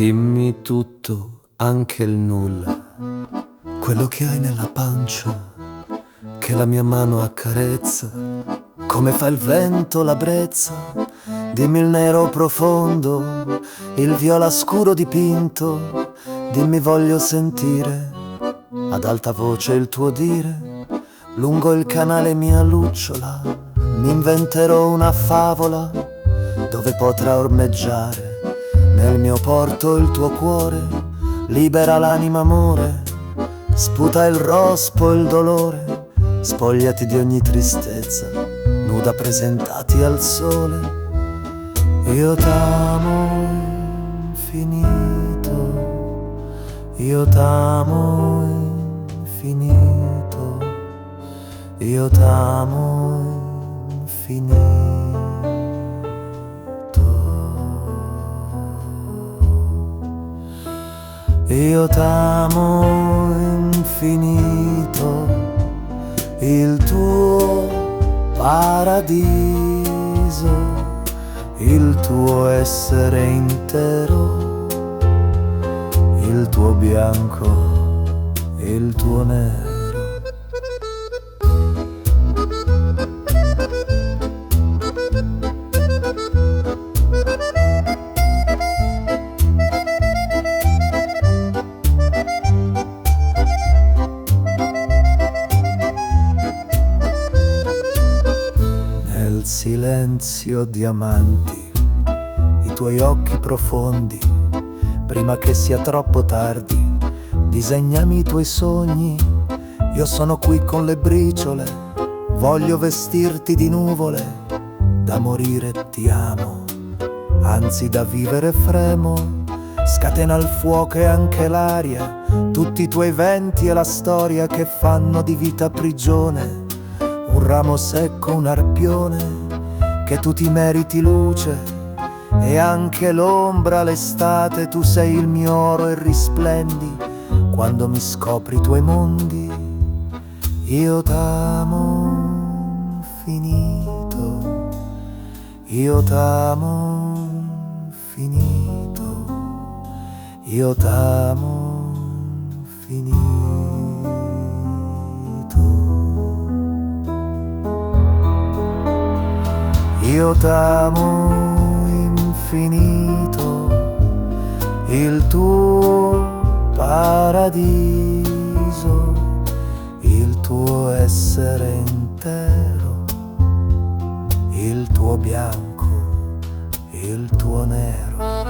Dimmi tutto, anche il nulla, quello che hai nella pancia, che la mia mano accarezza, come fa il vento la brezza. Dimmi il nero profondo, il viola scuro dipinto. Dimmi voglio sentire ad alta voce il tuo dire. Lungo il canale mia lucciola mi inventerò una favola dove potrà ormeggiare nel mio porto il tuo cuore. Libera l'anima amore, sputa il rospo il dolore, spogliati di ogni tristezza, nuda presentati al sole. Io t'amo infinito, io t'amo infinito, io t'amo infinito. Io t'amo infinito, il tuo paradiso, il tuo essere intero, il tuo bianco, il tuo nero. Nel silenzio diamanti, i tuoi occhi profondi, prima che sia troppo tardi, disegnami i tuoi sogni. Io sono qui con le briciole, voglio vestirti di nuvole, da morire ti amo, anzi da vivere fremo. Scatena il fuoco e anche l'aria, tutti i tuoi venti e la storia che fanno di vita prigione. Un ramo secco, un arpione, che tu ti meriti luce, e anche l'ombra, l'estate, tu sei il mio oro e risplendi quando mi scopri i tuoi mondi. Io t'amo infinito, io t'amo infinito, io t'amo infinito. Io t'amo infinito, il tuo paradiso, il tuo essere intero, il tuo bianco, il tuo nero.